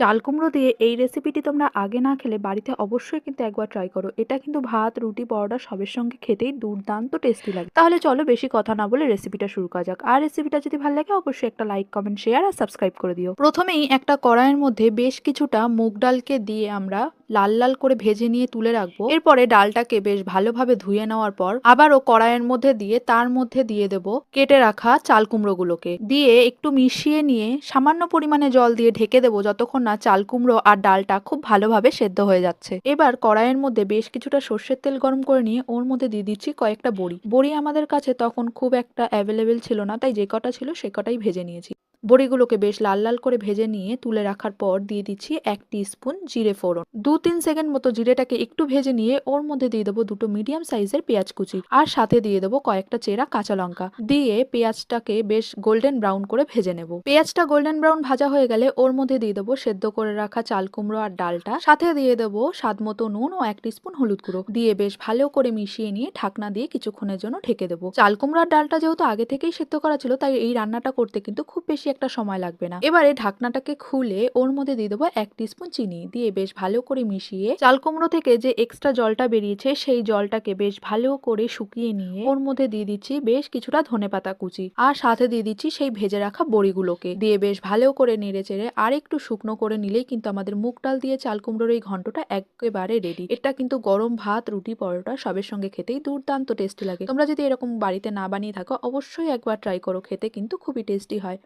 চাল কুমড়ো দিয়ে এই রেসিপিটি তোমরা আগে না খেলে বাড়িতে অবশ্যই কিন্তু একবার ট্রাই করো। এটা কিন্তু ভাত, রুটি, পরোটা সবের সঙ্গে খেতেই দুর্দান্ত টেস্টি লাগে। তাহলে চলো বেশি কথা না বলে রেসিপিটা শুরু করা যাক। আর রেসিপিটা যদি ভালো লাগে অবশ্যই একটা লাইক, কমেন্ট, শেয়ার আর সাবস্ক্রাইব করে দিও। প্রথমেই একটা কড়াইয়ের মধ্যে বেশ কিছুটা মুগ ডালকে দিয়ে আমরা লাল লাল করে ভেজে নিয়ে তুলে রাখবো। এরপরে ডালটাকে বেশ ভালোভাবে ধুয়ে নেওয়ার পর আবারও কড়াইয়ের মধ্যে দিয়ে তার মধ্যে দিয়ে দেব কেটে রাখা চাল কুমড়োগুলোকে দিয়ে একটু মিশিয়ে নিয়ে সামান্য পরিমাণে জল দিয়ে ঢেকে দেবো যতক্ষণ না চাল কুমড়ো আর ডালটা খুব ভালোভাবে সেদ্ধ হয়ে যাচ্ছে। এবার কড়াইয়ের মধ্যে বেশ কিছুটা সর্ষের তেল গরম করে নিয়ে ওর মধ্যে দিয়ে দিচ্ছি কয়েকটা বড়ি। বড়ি আমাদের কাছে তখন খুব একটা অ্যাভেলেবেল ছিল না, তাই যে কটা ছিল সে কটাই ভেজে নিয়েছি। বড়িগুলোকে বেশ লাল লাল করে ভেজে নিয়ে তুলে রাখার পর দিয়ে দিচ্ছি 1 টিস্পুন জিরে ফোড়ন। 2-3 সেকেন্ড মতো জিরেটাকে একটু ভেজে নিয়ে ওর মধ্যে দিয়ে দেবো দুটো মিডিয়াম সাইজের পেঁয়াজ কুচি আর সাথে দিয়ে দেবো কয়েকটা চেরা কাঁচা লঙ্কা দিয়ে পেঁয়াজটাকে বেশ গোল্ডেন ব্রাউন করে ভেজে নেব। পেঁয়াজটা গোল্ডেন ব্রাউন ভাজা হয়ে গেলে ওর মধ্যে দিয়ে দেবো সেদ্ধ করে রাখা চাল কুমড়ো আর ডালটা, সাথে দিয়ে দেবো স্বাদ মতো নুন ও 1 টিস্পুন হলুদ গুঁড়ো দিয়ে বেশ ভালো করে মিশিয়ে নিয়ে ঢাকনা দিয়ে কিছুক্ষণের জন্য ঢেকে দেবো। চাল কুমড়ো আর ডালটা যেহেতু আগে থেকেই সেদ্ধ করা ছিল তাই এই রান্নাটা করতে কিন্তু খুব বেশি একটা সময় লাগবে না। এবারে ঢাকনাটাকে খুলে ওর মধ্যে দিয়ে দেবো 1 টিস্পুন চিনি দিয়ে বেশ ভালো করে মিশিয়ে চাল কুমড়ো থেকে যে এক্সট্রা জলটা বেরিয়েছে সেই জলটাকে বেশ ভালো করে শুকিয়ে নিয়ে ওর মধ্যে দিয়ে দিচ্ছি বেশ কিছুটা ধনেপাতা কুচি আর সাথে দিয়ে দিচ্ছি সেই ভেজে রাখা বড়িগুলোকে দিয়ে বেশ ভালো করে নেড়ে চেড়ে আর একটু শুকনো করে নিলেই কিন্তু আমাদের মুগ ডাল দিয়ে চাল কুমড়োর এই ঘন্টটা একেবারে রেডি। এটা কিন্তু গরম ভাত, রুটি, পরোটা সবের সঙ্গে খেতেই দুর্দান্ত টেস্টি লাগে। তোমরা যদি এরকম বাড়িতে না বানিয়ে থাকো অবশ্যই একবার ট্রাই করো, খেতে কিন্তু খুবই টেস্টি হয়।